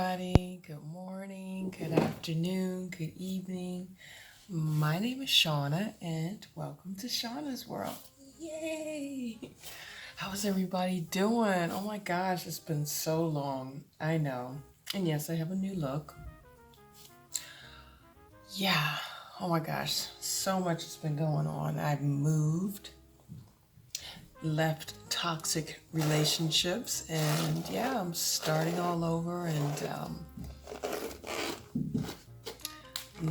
everybody. Good morning, good afternoon, good evening. My name is Shauna, and welcome to Shauna's World. Yay! How's everybody doing? Oh my gosh, it's been so long. I know. And yes, I have a new look. Yeah. Oh my gosh, so much has been going on. I've moved, left toxic relationships, and yeah, I'm starting all over and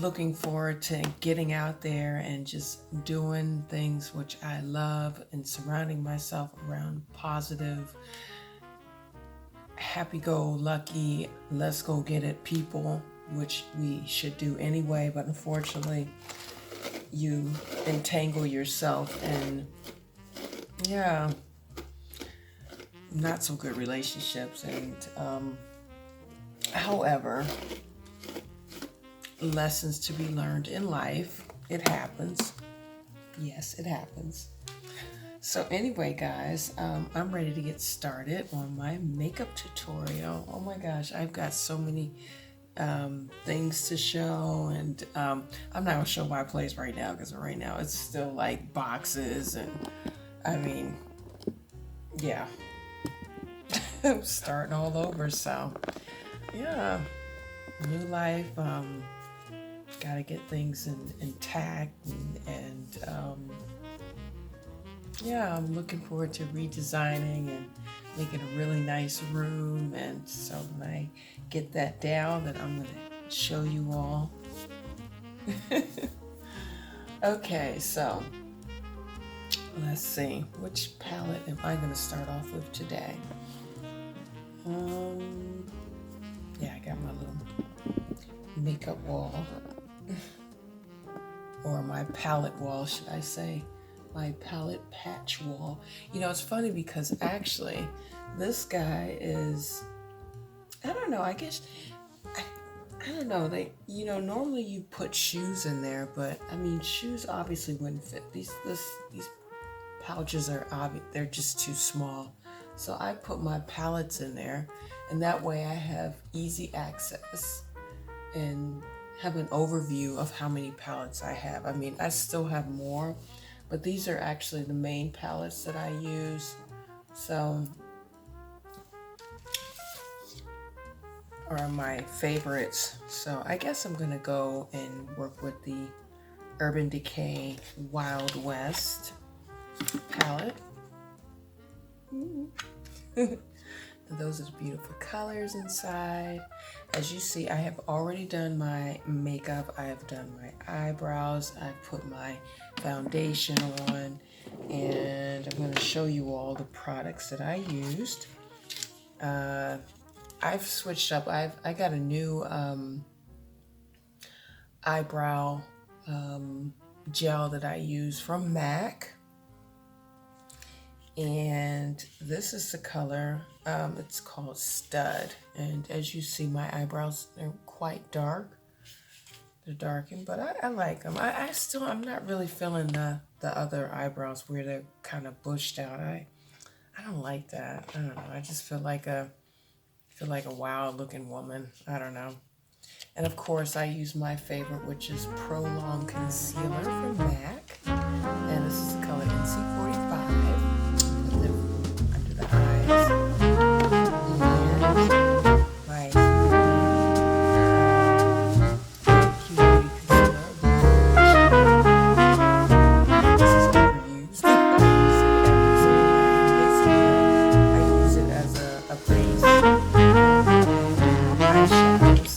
looking forward to getting out there and just doing things which I love and surrounding myself around positive, happy-go-lucky, let's go get it people, which we should do anyway, but unfortunately you entangle yourself in not so good relationships. And however, lessons to be learned in life. It happens. Yes, it happens. So anyway, guys, I'm ready to get started on my makeup tutorial. Oh my gosh, I've got so many things to show, and I'm not gonna show my place right now because right now it's still like boxes, and I mean, yeah, I'm starting all over. So yeah, new life. Gotta get things intact, and yeah, I'm looking forward to redesigning and making a really nice room. And so when I get that down, then I'm gonna show you all. Okay, so let's see, which palette am I gonna start off with today? Yeah, I got my little makeup wall, or my palette wall, should I say. My palette patch wall. You know, it's funny because actually this guy is, I don't know, I guess, I don't know, normally you put shoes in there, but I mean, shoes obviously wouldn't fit. These pouches are obvious, they're just too small. So I put my palettes in there, and that way I have easy access and have an overview of how many palettes I have. I mean, I still have more, but these are actually the main palettes that I use. So, are my favorites. So I guess I'm gonna go and work with the Urban Decay Wild West palette. Those are the beautiful colors inside. As you see, I have already done my makeup. I have done my eyebrows. I've put my foundation on, and I'm going to show you all the products that I used. I've switched up. I got a new eyebrow gel that I use from MAC. And this is the color, it's called Stud. And as you see, my eyebrows are quite dark. They're darkened, but I like them. I'm not really feeling the other eyebrows where they're kind of bushed out. I don't like that. I don't know. I just feel like a wild looking woman. I don't know. And of course, I use my favorite, which is Prolong Concealer from MAC. And this is the color NC45. Under the eyes. And my cutie concealer. This is overused. I use it as a base. Eyeshadows.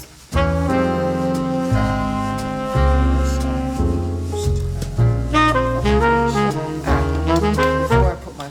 Before I put my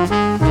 Bye.